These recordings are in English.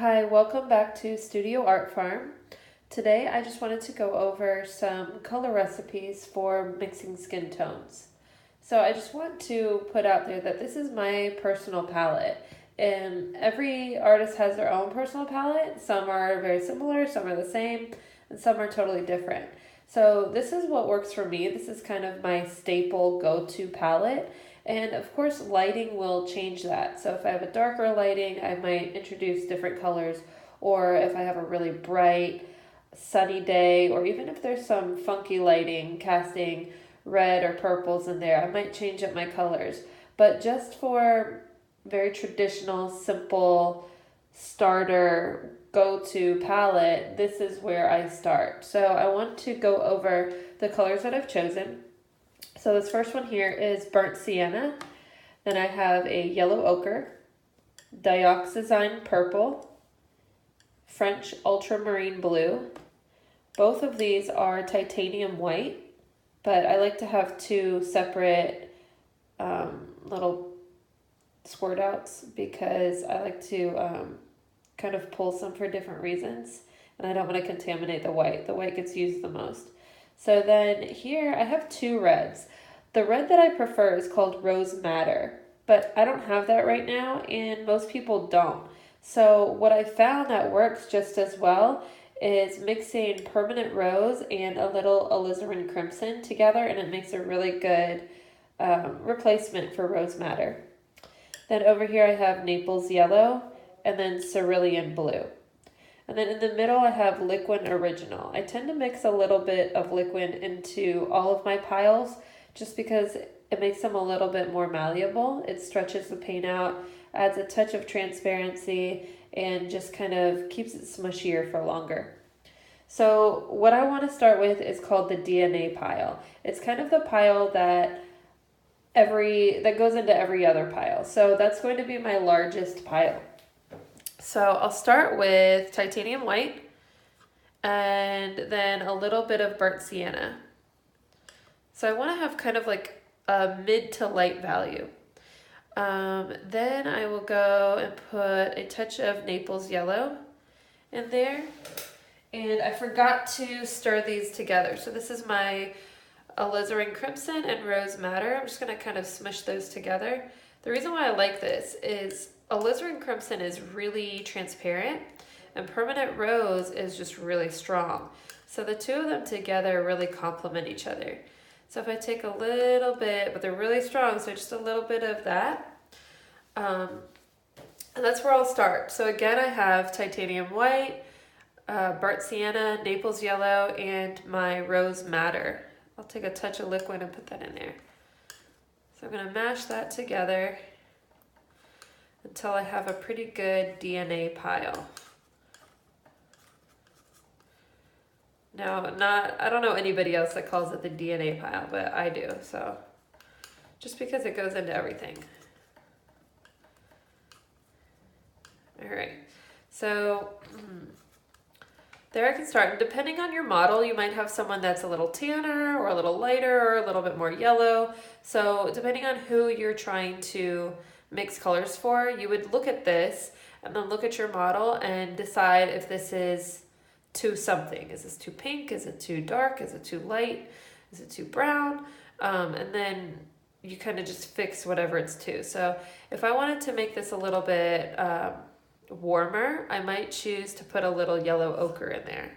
Hi, welcome back to Studio Art Farm. Today I just wanted to go over some color recipes for mixing skin tones. So I just want to put out there that this is my personal palette, and every artist has their own personal palette. Some are very similar, some are the same, and some are totally different. So this is what works for me. This is kind of my staple go-to palette. And of course, lighting will change that. So if I have a darker lighting, I might introduce different colors. Or if I have a really bright, sunny day, or even if there's some funky lighting, casting red or purples in there, I might change up my colors. But just for very traditional, simple, starter, go-to palette, this is where I start. So I want to go over the colors that I've chosen. So this first one here is burnt sienna. Then I have a yellow ochre, dioxazine purple, French ultramarine blue. Both of these are titanium white, but I like to have two separate little squirt outs because I like to kind of pull some for different reasons, and I don't want to contaminate the white. The white gets used the most. So then here I have two reds. The red that I prefer is called Rose Madder, but I don't have that right now, and most people don't. So what I found that works just as well is mixing permanent rose and a little alizarin crimson together, and it makes a really good replacement for Rose Madder. Then over here I have Naples yellow and then cerulean blue. And then in the middle, I have Liquid Original. I tend to mix a little bit of liquid into all of my piles just because it makes them a little bit more malleable. It stretches the paint out, adds a touch of transparency, and just kind of keeps it smushier for longer. So what I want to start with is called the DNA pile. It's kind of the pile that goes into every other pile. So that's going to be my largest pile. So I'll start with titanium white and then a little bit of burnt sienna. So I want to have kind of like a mid to light value. Then I will go and put a touch of Naples yellow in there. And I forgot to stir these together. So this is my alizarin crimson and rose madder. I'm just going to kind of smush those together. The reason why I like this is alizarin crimson is really transparent and permanent rose is just really strong. So the two of them together really complement each other. So if I take a little bit, but they're really strong, so just a little bit of that. And that's where I'll start. So again, I have titanium white, burnt sienna, Naples yellow, and my rose madder. I'll take a touch of liquid and put that in there. So I'm going to mash that together until I have a pretty good DNA pile. Now, I don't know anybody else that calls it the DNA pile, but I do, so just because it goes into everything. All right, so there I can start. Depending on your model, you might have someone that's a little tanner or a little lighter or a little bit more yellow. So depending on who you're trying to mix colors for, you would look at this and then look at your model and decide if this is too something. Is this too pink? Is it too dark? Is it too light? Is it too brown? And then you kind of just fix whatever it's to. So if I wanted to make this a little bit warmer, I might choose to put a little yellow ochre in there.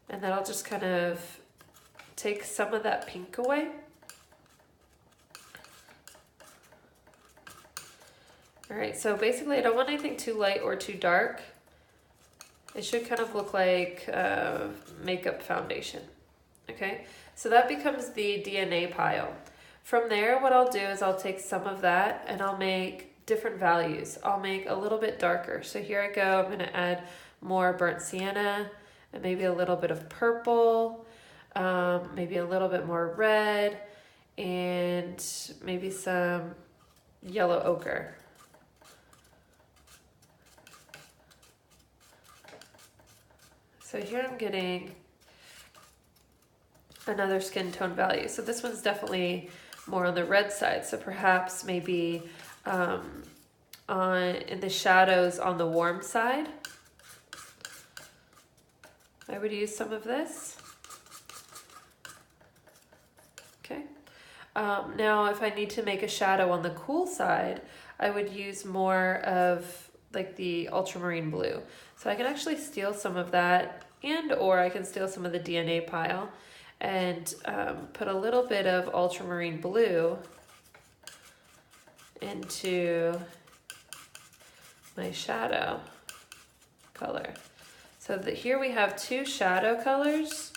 And that'll just kind of take some of that pink away. All right, so basically I don't want anything too light or too dark. It should kind of look like makeup foundation. Okay, so that becomes the DNA pile. From there, what I'll do is I'll take some of that and I'll make different values. I'll make a little bit darker. So here I go, I'm gonna add more burnt sienna and maybe a little bit of purple, maybe a little bit more red, and maybe some yellow ochre. So here I'm getting another skin tone value. So this one's definitely more on the red side. So perhaps maybe in the shadows on the warm side. I would use some of this. Okay. Now if I need to make a shadow on the cool side, I would use more of like the ultramarine blue. So I can actually steal some of that, or I can steal some of the DNA pile and put a little bit of ultramarine blue into my shadow color. So here we have two shadow colors.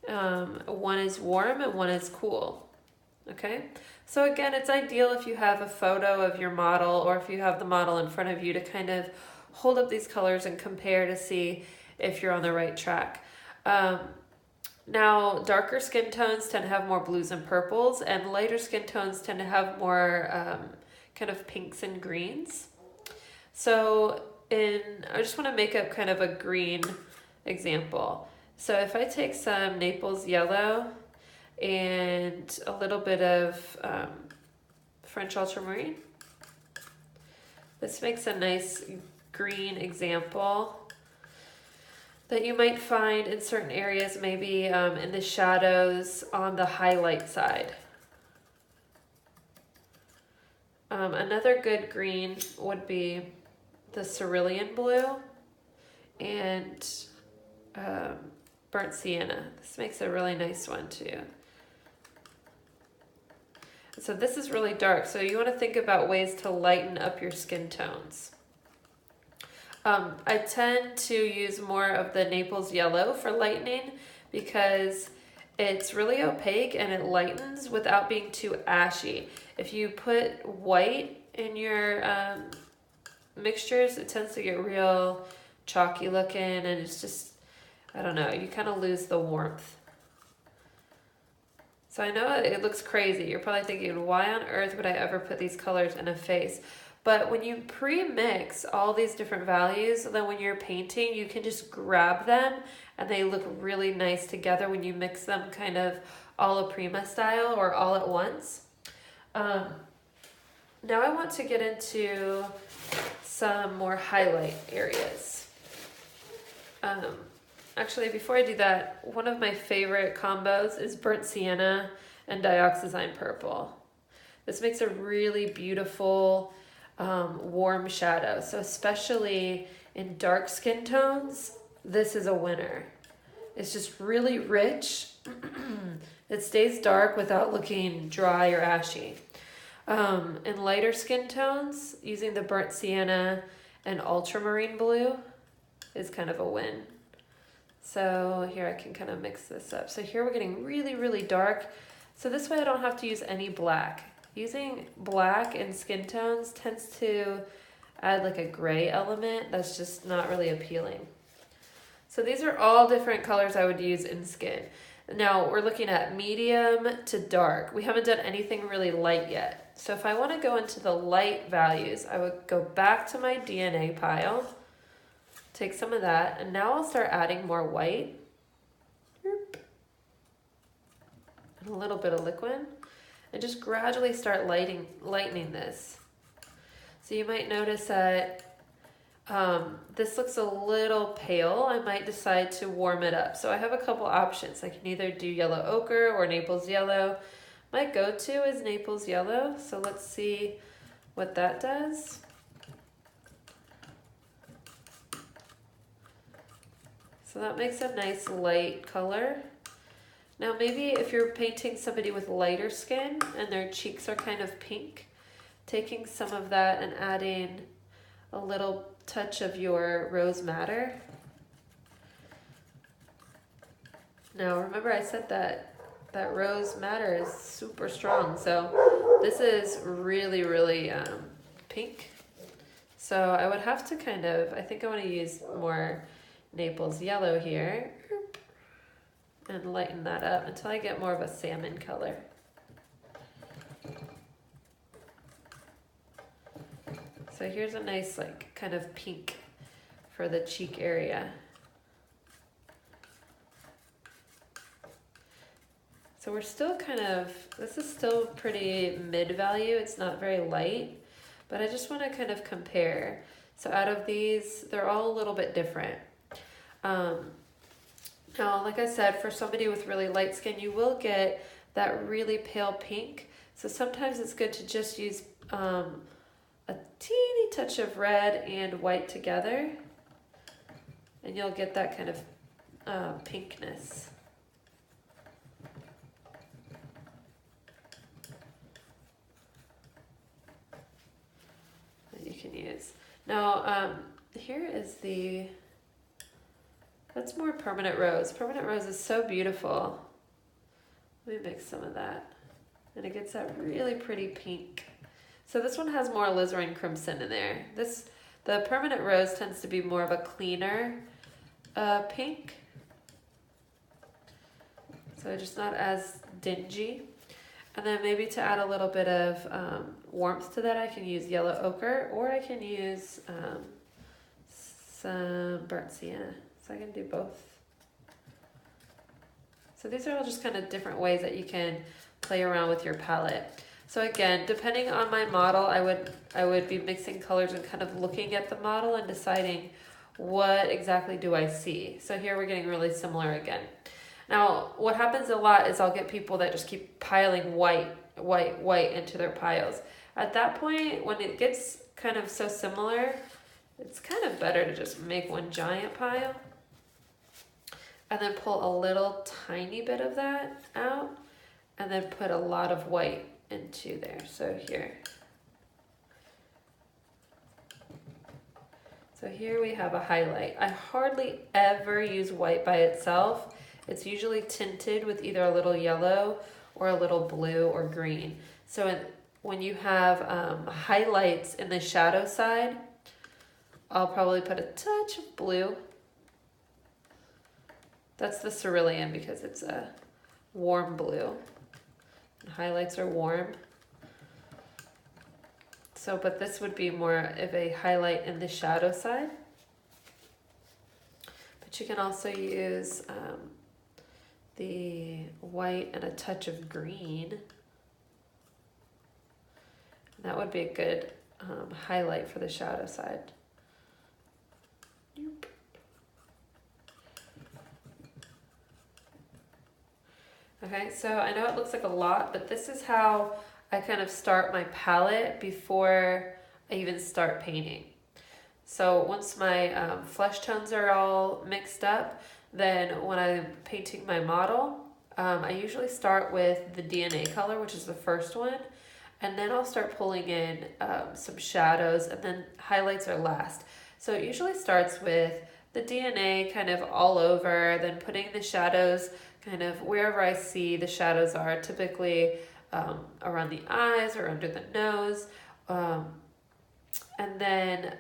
One is warm and one is cool. Okay, so again, it's ideal if you have a photo of your model or if you have the model in front of you to kind of hold up these colors and compare to see if you're on the right track. Now, darker skin tones tend to have more blues and purples, and lighter skin tones tend to have more kind of pinks and greens. So I just want to make up kind of a green example. So if I take some Naples yellow and a little bit of French ultramarine, this makes a nice green example that you might find in certain areas, maybe in the shadows on the highlight side. Another good green would be the cerulean blue and burnt sienna. This makes a really nice one too. So this is really dark, so you want to think about ways to lighten up your skin tones. I tend to use more of the Naples yellow for lightening because it's really opaque and it lightens without being too ashy. If you put white in your mixtures, it tends to get real chalky looking, and it's just, I don't know, you kind of lose the warmth. So I know it looks crazy. You're probably thinking, why on earth would I ever put these colors in a face? But when you pre-mix all these different values, then when you're painting, you can just grab them and they look really nice together when you mix them kind of alla prima style or all at once. Now I want to get into some more highlight areas. Actually, before I do that, one of my favorite combos is burnt sienna and dioxazine purple. This makes a really beautiful warm shadow. So especially in dark skin tones, this is a winner. It's just really rich. It stays dark without looking dry or ashy. In lighter skin tones, using the burnt sienna and ultramarine blue is kind of a win. So here I can kind of mix this up. So here we're getting really, really dark. So this way I don't have to use any black. Using black in skin tones tends to add like a gray element that's just not really appealing. So these are all different colors I would use in skin. Now we're looking at medium to dark. We haven't done anything really light yet. So if I want to go into the light values, I would go back to my DNA pile, take some of that, and now I'll start adding more white and a little bit of liquid, and just gradually start lightening this. So you might notice that this looks a little pale. I might decide to warm it up. So I have a couple options. I can either do yellow ochre or Naples yellow. My go-to is Naples yellow, so let's see what that does. So that makes a nice light color. Now maybe if you're painting somebody with lighter skin and their cheeks are kind of pink, taking some of that and adding a little touch of your rose madder. Now remember I said that rose madder is super strong, so this is really, really pink. So I would have to kind of, I think I want to use more Naples yellow here and lighten that up until I get more of a salmon color. So here's a nice like kind of pink for the cheek area. So we're still kind of, this is still pretty mid value. It's not very light, but I just want to kind of compare. So out of these, they're all a little bit different. Now, like I said, for somebody with really light skin, you will get that really pale pink. So sometimes it's good to just use a teeny touch of red and white together, and you'll get that kind of pinkness. That you can use. Now, here is that's more permanent rose. Permanent rose is so beautiful. Let me mix some of that. And it gets that really pretty pink. So this one has more alizarin crimson in there. The permanent rose tends to be more of a cleaner pink. So just not as dingy. And then maybe to add a little bit of warmth to that, I can use yellow ochre, or I can use some burnt sienna. So I can do both. So these are all just kind of different ways that you can play around with your palette. So again, depending on my model, I would be mixing colors and kind of looking at the model and deciding what exactly do I see. So here we're getting really similar again. Now, what happens a lot is I'll get people that just keep piling white into their piles. At that point, when it gets kind of so similar, it's kind of better to just make one giant pile and then pull a little tiny bit of that out and then put a lot of white into there. So here. So here we have a highlight. I hardly ever use white by itself. It's usually tinted with either a little yellow or a little blue or green. So when you have highlights in the shadow side, I'll probably put a touch of blue. That's the cerulean because it's a warm blue. And highlights are warm. So, but this would be more of a highlight in the shadow side. But you can also use the white and a touch of green. And that would be a good highlight for the shadow side. Okay, so I know it looks like a lot, but this is how I kind of start my palette before I even start painting. So once my flesh tones are all mixed up, then when I'm painting my model, I usually start with the DNA color, which is the first one, and then I'll start pulling in some shadows, and then highlights are last. So it usually starts with the DNA kind of all over, then putting the shadows kind of wherever I see the shadows are, typically around the eyes or under the nose. And then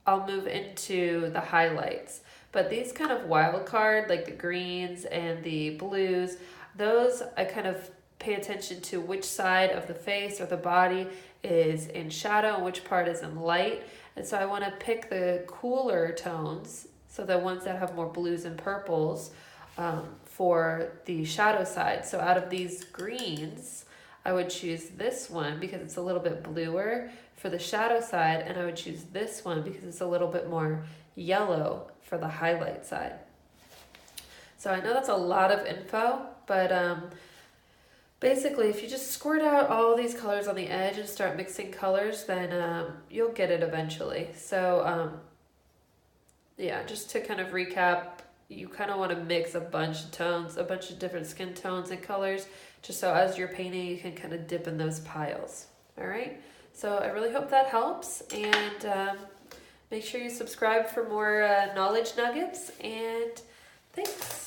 I'll move into the highlights. But these kind of wild card, like the greens and the blues, those I kind of pay attention to which side of the face or the body is in shadow and which part is in light. And so I want to pick the cooler tones, so the ones that have more blues and purples, for the shadow side. So out of these greens, I would choose this one because it's a little bit bluer for the shadow side, and I would choose this one because it's a little bit more yellow for the highlight side. So I know that's a lot of info, but basically if you just squirt out all these colors on the edge and start mixing colors, then you'll get it eventually. So yeah, just to kind of recap, you kind of want to mix a bunch of tones, a bunch of different skin tones and colors, just so as you're painting, you can kind of dip in those piles. All right. So I really hope that helps, and make sure you subscribe for more knowledge nuggets, and thanks.